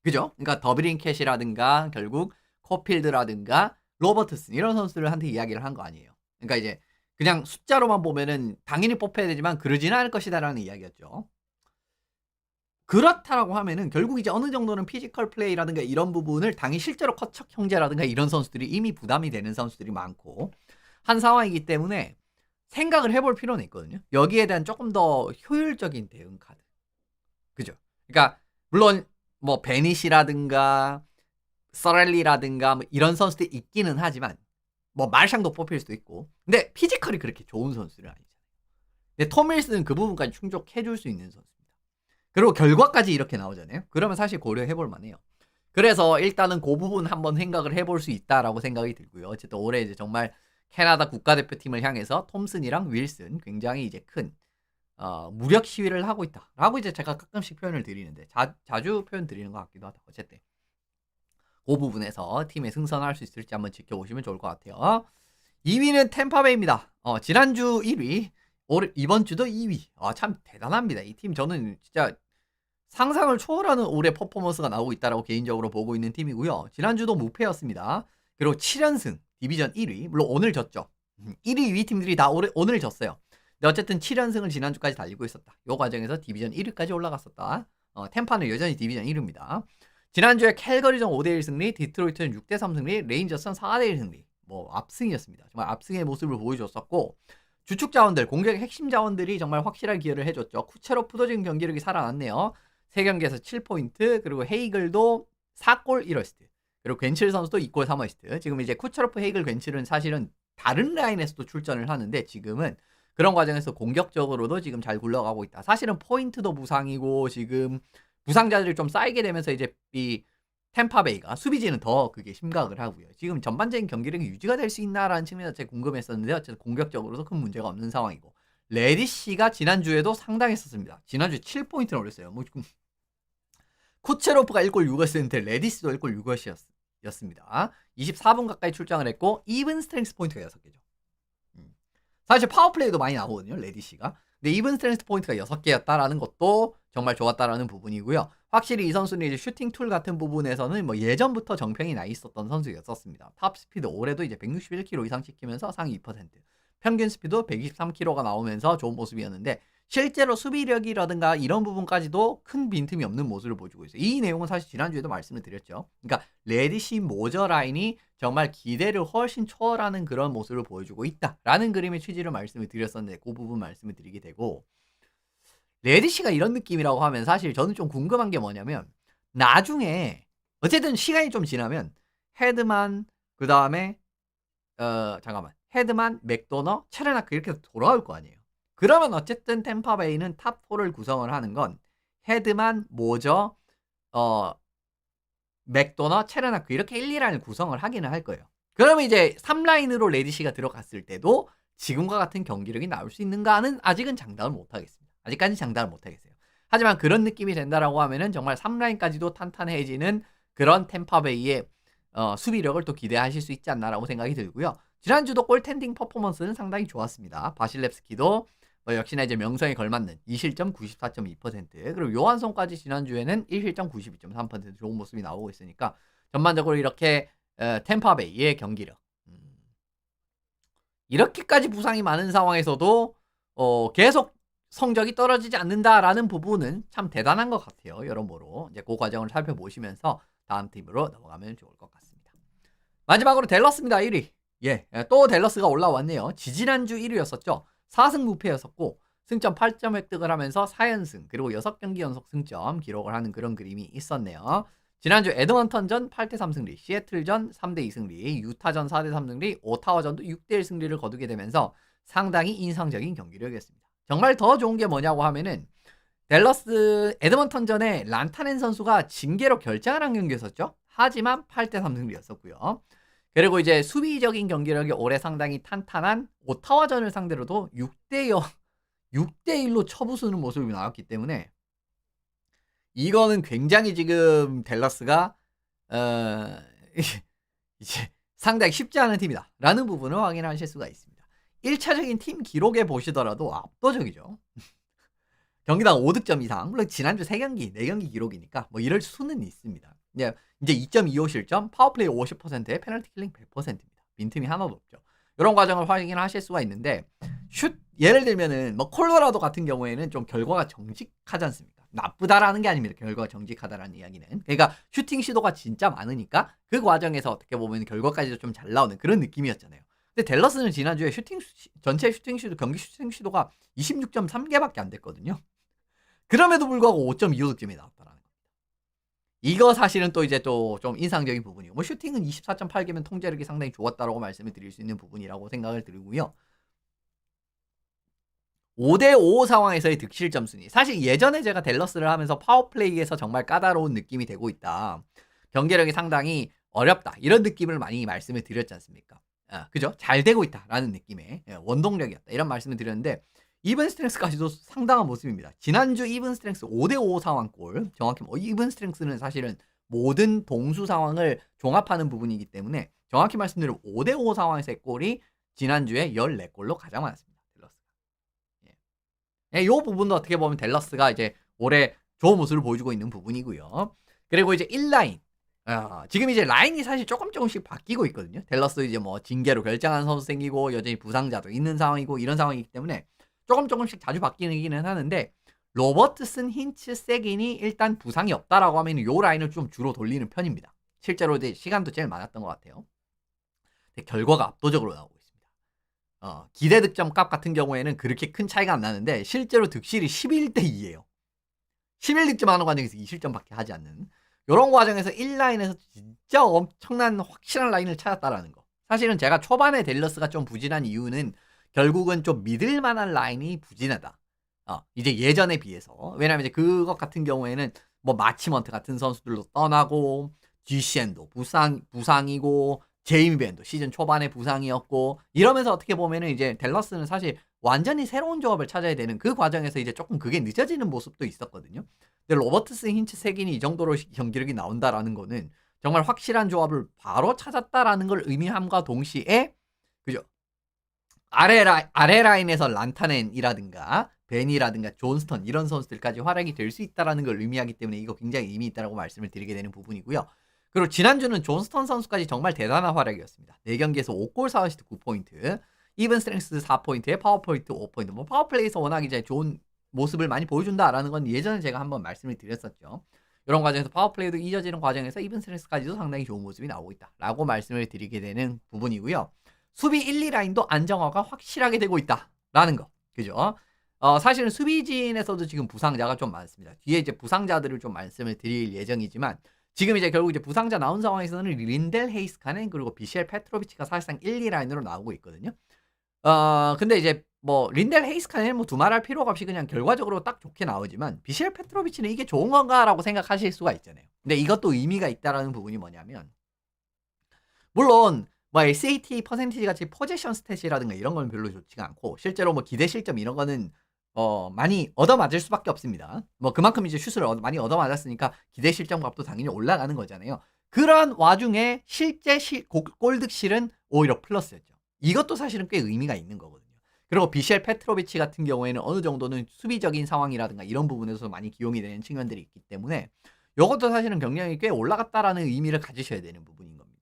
그죠? 그러니까 더브린캣이라든가 결국 코필드라든가 로버트슨 이런 선수들한테 이야기를 한 거 아니에요. 그러니까 이제 그냥 숫자로만 보면은 당연히 뽑혀야 되지만 그러지는 않을 것이다라는 이야기였죠. 그렇다라고 하면은 결국 이제 어느 정도는 피지컬 플레이라든가 이런 부분을 당연히 실제로 커척 형제라든가 이런 선수들이 이미 부담이 되는 선수들이 많고 한 상황이기 때문에 생각을 해볼 필요는 있거든요. 여기에 대한 조금 더 효율적인 대응 카드. 그죠? 그러니까 물론 뭐 베닛이라든가 서렐리라든가 뭐 이런 선수들이 있기는 하지만 뭐 말샹도 뽑힐 수도 있고 근데 피지컬이 그렇게 좋은 선수는 아니잖아요. 근데 톰 윌슨은 그 부분까지 충족해줄 수 있는 선수입니다. 그리고 결과까지 이렇게 나오잖아요. 그러면 사실 고려해볼 만해요. 그래서 일단은 그 부분 한번 생각을 해볼 수 있다라고 생각이 들고요. 어쨌든 올해 이제 정말 캐나다 국가대표팀을 향해서 톰슨이랑 윌슨 굉장히 이제 큰 무력 시위를 하고 있다라고 이제 제가 가끔씩 표현을 드리는데 자주 표현 드리는 것 같기도 하다. 어쨌든 그 부분에서 팀에 승선할 수 있을지 한번 지켜보시면 좋을 것 같아요. 2위는 템파베이입니다. 지난주 1위, 이번 주도 2위. 참 대단합니다. 이 팀 저는 진짜 상상을 초월하는 올해 퍼포먼스가 나오고 있다라고 개인적으로 보고 있는 팀이고요. 지난주도 무패였습니다. 그리고 7연승, 디비전 1위. 물론 오늘 졌죠. 1위, 2위 팀들이 다 오늘 졌어요. 근데 어쨌든 7연승을 지난주까지 달리고 있었다. 이 과정에서 디비전 1위까지 올라갔었다. 템파는 여전히 디비전 1위입니다. 지난주에 캘거리전 5대1 승리, 디트로이트는 6대3 승리, 레인저스는 4대1 승리. 뭐 압승이었습니다. 정말 압승의 모습을 보여줬었고 주축 자원들, 공격의 핵심 자원들이 정말 확실한 기여를 해줬죠. 쿠체로프도 지금 경기력이 살아났네요. 3경기에서 7포인트, 그리고 헤이글도 4골 1어시스트, 그리고 괜칠 선수도 2골 3어시스트. 지금 이제 쿠체로프, 헤이글, 괜칠은 사실은 다른 라인에서도 출전을 하는데 지금은 그런 과정에서 공격적으로도 지금 잘 굴러가고 있다. 사실은 포인트도 부상이고 지금 부상자들이 좀 쌓이게 되면서 이제 이 템파베이가 수비진은 더 그게 심각을 하고요. 지금 전반적인 경기력이 유지가 될 수 있나라는 측면에서 제가 궁금했었는데 어쨌든 공격적으로도 큰 문제가 없는 상황이고 레디시가 지난주에도 상당했었습니다. 지난주에 7포인트를 올렸어요. 뭐 쿠체로프가 1골 6어시스트인데 레디시도 1골 6어시스트였습니다. 24분 가까이 출장을 했고 이븐 스트렝스 포인트가 6개죠. 사실 파워플레이도 많이 나오거든요. 레디시가. 근데 이븐 스트렝스 포인트가 6개였다라는 것도 정말 좋았다라는 부분이고요. 확실히 이 선수는 이제 슈팅 툴 같은 부분에서는 뭐 예전부터 정평이 나 있었던 선수였었습니다. 탑 스피드 올해도 이제 161km 이상 찍히면서 상위 2%. 평균 스피드 123km가 나오면서 좋은 모습이었는데 실제로 수비력이라든가 이런 부분까지도 큰 빈틈이 없는 모습을 보여주고 있어요. 이 내용은 사실 지난주에도 말씀을 드렸죠. 그러니까 레디시 모저 라인이 정말 기대를 훨씬 초월하는 그런 모습을 보여주고 있다라는 그림의 취지를 말씀을 드렸었는데 그 부분 말씀을 드리게 되고 레디시가 이런 느낌이라고 하면 사실 저는 좀 궁금한 게 뭐냐면 나중에 어쨌든 시간이 좀 지나면 헤드만 그 다음에 헤드만, 맥도너, 체르나크 이렇게 돌아올 거 아니에요. 그러면 어쨌든 템파베이는 탑4를 구성을 하는 건 헤드만, 모저, 맥도너, 체르나크 이렇게 1, 2라인을 구성을 하기는 할 거예요. 그러면 이제 3라인으로 레디시가 들어갔을 때도 지금과 같은 경기력이 나올 수 있는가는 아직은 장담을 못하겠습니다. 아직까지 장담을 못하겠어요. 하지만 그런 느낌이 된다라고 하면은 정말 3라인까지도 탄탄해지는 그런 템파베이의 수비력을 또 기대하실 수 있지 않나라고 생각이 들고요. 지난주도 골텐딩 퍼포먼스는 상당히 좋았습니다. 바실렙스키도 역시나 이제 명성에 걸맞는 2실점 94.2%, 그리고 요한손까지 지난주에는 1실점 92.3% 좋은 모습이 나오고 있으니까 전반적으로 이렇게 템파베이의 경기력, 이렇게까지 부상이 많은 상황에서도 계속 성적이 떨어지지 않는다라는 부분은 참 대단한 것 같아요. 여러모로 이제 그 과정을 살펴보시면서 다음 팀으로 넘어가면 좋을 것 같습니다. 마지막으로 댈러스입니다. 1위. 또 댈러스가 올라왔네요. 지지난주 1위였었죠. 4승 무패였었고 승점 8점 획득을 하면서 4연승, 그리고 6경기 연속 승점 기록을 하는 그런 그림이 있었네요. 지난주 에드먼턴전 8대3 승리, 시애틀전 3대2 승리, 유타전 4대3 승리, 오타와전도 6대1 승리를 거두게 되면서 상당히 인상적인 경기력이었습니다. 정말 더 좋은 게 뭐냐고 하면은 댈러스 에드먼턴전에 란타넨 선수가 징계로 결장을 한 경기였었죠. 하지만 8대3 승리였었고요. 그리고 이제 수비적인 경기력이 올해 상당히 탄탄한 오타와전을 상대로도 6대1로 쳐부수는 모습이 나왔기 때문에 이거는 굉장히 지금 댈러스가 이제 상당히 쉽지 않은 팀이다 라는 부분을 확인하실 수가 있습니다. 1차적인 팀 기록에 보시더라도 압도적이죠. 경기당 5득점 이상, 물론 지난주 3경기 4경기 기록이니까 뭐 이럴 수는 있습니다. 이제 2.25 실점, 파워플레이 50%에 페널티 킬링 100%입니다. 빈틈이 하나도 없죠. 이런 과정을 확인하실 수가 있는데, 예를 들면은 뭐 콜로라도 같은 경우에는 좀 결과가 정직하지 않습니까? 나쁘다라는 게 아닙니다. 결과가 정직하다라는 이야기는. 그러니까 슈팅 시도가 진짜 많으니까 그 과정에서 어떻게 보면 결과까지도 좀 잘 나오는 그런 느낌이었잖아요. 근데 댈러스는 지난주에 전체 슈팅 시도, 경기 슈팅 시도가 26.3개밖에 안 됐거든요. 그럼에도 불구하고 5.25득점이 나왔다라는 겁니다. 이거 사실은 또 이제 또 좀 인상적인 부분이고, 뭐 슈팅은 24.8개면 통제력이 상당히 좋았다라고 말씀을 드릴 수 있는 부분이라고 생각을 드리고요. 5대5 상황에서의 득실점 순위. 사실 예전에 제가 댈러스를 하면서 파워플레이에서 정말 까다로운 느낌이 되고 있다, 경기력이 상당히 어렵다, 이런 느낌을 많이 말씀을 드렸지 않습니까? 그죠? 잘 되고 있다라는 느낌의 원동력이었다, 이런 말씀을 드렸는데, 이븐 스트렝스까지도 상당한 모습입니다. 지난주 이븐 스트렝스 5대5 상황골, 정확히 이븐 스트렝스는 사실은 모든 동수 상황을 종합하는 부분이기 때문에 정확히 말씀드리면 5대5 상황에서의 골이 지난주에 14골로 가장 많았습니다. 이 부분도 어떻게 보면 댈러스가 이제 올해 좋은 모습을 보여주고 있는 부분이고요. 그리고 이제 1라인. 지금 이제 라인이 사실 조금씩 바뀌고 있거든요. 댈러스 이제 뭐 징계로 결정한 선수 생기고 여전히 부상자도 있는 상황이고 이런 상황이기 때문에 조금씩 자주 바뀌기는 하는데, 로버트슨, 힌츠, 세긴이 일단 부상이 없다라고 하면 이 라인을 좀 주로 돌리는 편입니다. 실제로 이제 시간도 제일 많았던 것 같아요. 근데 결과가 압도적으로 나오고 있습니다. 기대 득점 값 같은 경우에는 그렇게 큰 차이가 안 나는데 실제로 득실이 11대2예요. 11득점 하는 과정에서 2실점밖에 하지 않는 이런 과정에서 1라인에서 진짜 엄청난 확실한 라인을 찾았다라는 거. 사실은 제가 초반에 댈러스가 좀 부진한 이유는 결국은 좀 믿을 만한 라인이 부진하다. 이제 예전에 비해서. 왜냐면 이제 그것 같은 경우에는 뭐 마치먼트 같은 선수들도 떠나고, GCN도 부상이고, 제이미 벤도 시즌 초반에 부상이었고, 이러면서 어떻게 보면은 이제 댈러스는 사실 완전히 새로운 조합을 찾아야 되는 그 과정에서 이제 조금 그게 늦어지는 모습도 있었거든요. 근데 로버트슨, 힌츠, 세긴이 이 정도로 경기력이 나온다라는 거는 정말 확실한 조합을 바로 찾았다라는 걸 의미함과 동시에, 그죠? 아래 라인에서 란타넨이라든가 벤이라든가 존스턴 이런 선수들까지 활약이 될 수 있다라는 걸 의미하기 때문에 이거 굉장히 의미 있다라고 말씀을 드리게 되는 부분이고요. 그리고 지난주는 존스턴 선수까지 정말 대단한 활약이었습니다. 4경기에서 5골 4어시스트 9포인트, 이븐 스트렝스 4포인트에 파워포인트 5포인트. 뭐 파워플레이에서 워낙 이제 좋은 모습을 많이 보여준다라는 건 예전에 제가 한번 말씀을 드렸었죠. 이런 과정에서 파워플레이도 이어지는 과정에서 이븐 스트렝스까지도 상당히 좋은 모습이 나오고 있다라고 말씀을 드리게 되는 부분이고요. 수비 1, 2라인도 안정화가 확실하게 되고 있다라는 거. 그죠? 사실은 수비진에서도 지금 부상자가 좀 많습니다. 뒤에 이제 부상자들을 좀 말씀을 드릴 예정이지만, 지금 이제 결국 이제 부상자 나온 상황에서는 린델 헤이스카넨 그리고 비셸 페트로비치가 사실상 1, 2라인으로 나오고 있거든요. 근데 이제 뭐 린델 헤이스카넨 뭐 두말할 필요가 없이 그냥 결과적으로 딱 좋게 나오지만, 비셸 페트로비치는 이게 좋은 건가라고 생각하실 수가 있잖아요. 근데 이것도 의미가 있다라는 부분이 뭐냐면, 물론 뭐 SAT 퍼센티지 같이 포지션 스탯이라든가 이런 건 별로 좋지가 않고, 실제로 뭐 기대 실점 이런 거는 많이 얻어맞을 수밖에 없습니다. 뭐 그만큼 이제 슛을 많이 얻어맞았으니까 기대 실점 값도 당연히 올라가는 거잖아요. 그런 와중에 실제 골 득실은 오히려 플러스였죠. 이것도 사실은 꽤 의미가 있는 거거든요. 그리고 비셀 페트로비치 같은 경우에는 어느 정도는 수비적인 상황이라든가 이런 부분에서 많이 기용이 되는 측면들이 있기 때문에 요것도 사실은 경량이 꽤 올라갔다라는 의미를 가지셔야 되는 부분인 겁니다.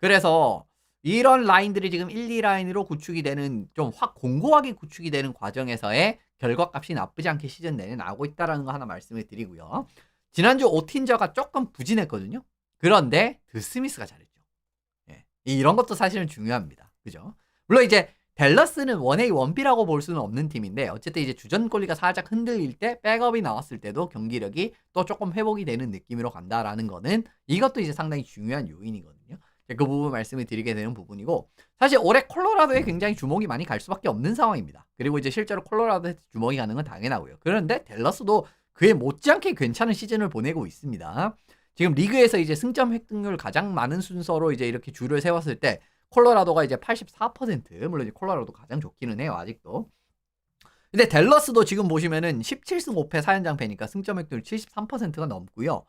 그래서 이런 라인들이 지금 1, 2 라인으로 구축이 되는 좀 확 공고하게 구축이 되는 과정에서의 결과값이 나쁘지 않게 시즌 내내 나오고 있다라는 거 하나 말씀을 드리고요. 지난주 오틴저가 조금 부진했거든요. 그런데 드스미스가 잘했죠. 예. 이런 것도 사실은 중요합니다. 그죠? 물론 이제 댈러스는 1A, 1B라고 볼 수는 없는 팀인데 어쨌든 이제 주전 골리가 살짝 흔들릴 때 백업이 나왔을 때도 경기력이 또 조금 회복이 되는 느낌으로 간다라는 거는 이것도 이제 상당히 중요한 요인이거든요. 그 부분 말씀을 드리게 되는 부분이고 사실 올해 콜로라도에 굉장히 주목이 많이 갈 수밖에 없는 상황입니다. 그리고 이제 실제로 콜로라도에 주목이 가는 건 당연하고요. 그런데 댈러스도 그에 못지않게 괜찮은 시즌을 보내고 있습니다. 지금 리그에서 이제 승점 획득률 가장 많은 순서로 이제 이렇게 줄을 세웠을 때 콜로라도가 이제 84%, 물론 이제 콜로라도 가장 좋기는 해요, 아직도. 근데 댈러스도 지금 보시면은 17승 5패 4연장패니까 승점 획득률 73%가 넘고요.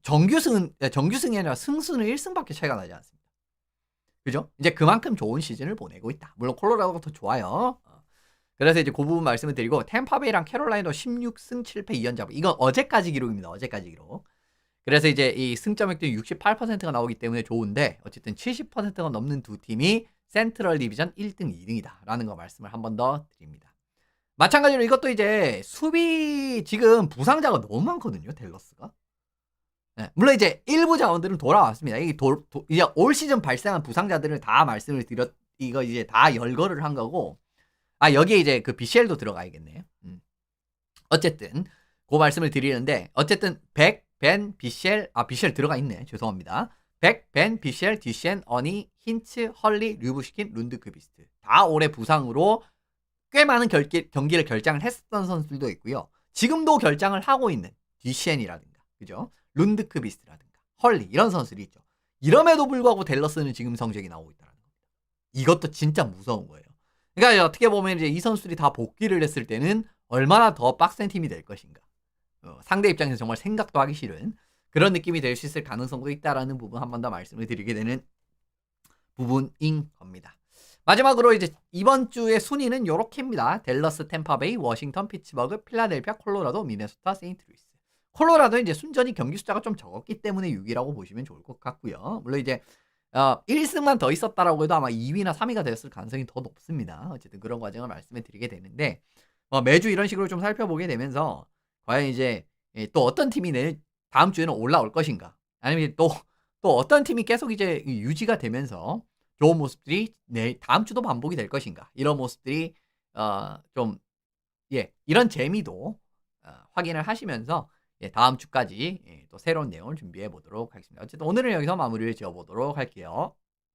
정규승이 아니라 승수는 1승밖에 차이가 나지 않습니다. 그죠? 이제 그만큼 좋은 시즌을 보내고 있다. 물론 콜로라도가 더 좋아요. 그래서 이제 그 부분 말씀을 드리고 템파베이랑 캐롤라이너 16승 7패 2연장. 이건 어제까지 기록입니다. 어제까지 기록. 그래서 이제 이 승점 획득 68%가 나오기 때문에 좋은데 어쨌든 70%가 넘는 두 팀이 센트럴 디비전 1등, 2등이다라는 거 말씀을 한 번 더 드립니다. 마찬가지로 이것도 이제 수비 지금 부상자가 너무 많거든요. 댈러스가. 네, 물론 이제 일부 자원들은 돌아왔습니다. 이제 올 시즌 발생한 부상자들을 다 말씀을 드렸 이거 이제 다 열거를 한 거고 여기에 이제 그 BCL도 들어가야겠네요. 어쨌든 그 말씀을 드리는데 어쨌든 벤, BCL BCL 들어가 있네. 죄송합니다. 벤, BCL, DCN, 어니, 힌츠, 헐리, 류브시킨, 룬드크비스트 다 올해 부상으로 꽤 많은 경기를 결장을 했었던 선수들도 있고요. 지금도 결장을 하고 있는 DCN이라든가 그죠? 룬드크비스트라든가 헐리 이런 선수들이 있죠. 이럼에도 불구하고 댈러스는 지금 성적이 나오고 있다는 겁니다. 이것도 진짜 무서운 거예요. 그러니까 어떻게 보면 이제 이 선수들이 다 복귀를 했을 때는 얼마나 더 빡센 팀이 될 것인가. 상대 입장에서 정말 생각도 하기 싫은 그런 느낌이 될 수 있을 가능성도 있다라는 부분 한 번 더 말씀을 드리게 되는 부분인 겁니다. 마지막으로 이제 이번 주의 순위는 요렇게입니다. 댈러스, 템파베이, 워싱턴, 피츠버그, 필라델피아, 콜로라도, 미네소타, 세인트루이스. 콜로라도 이제 순전히 경기 숫자가 좀 적었기 때문에 6위라고 보시면 좋을 것 같고요. 물론 이제 1승만 더 있었다라고 해도 아마 2위나 3위가 됐을 가능성이 더 높습니다. 어쨌든 그런 과정을 말씀을 드리게 되는데 매주 이런 식으로 좀 살펴보게 되면서 과연 이제 또 어떤 팀이 다음 주에는 올라올 것인가 아니면 또 어떤 팀이 계속 이제 유지가 되면서 좋은 모습들이 다음 주도 반복이 될 것인가 이런 모습들이 좀 이런 재미도 확인을 하시면서 다음 주까지 또 새로운 내용을 준비해 보도록 하겠습니다. 어쨌든 오늘은 여기서 마무리를 지어보도록 할게요.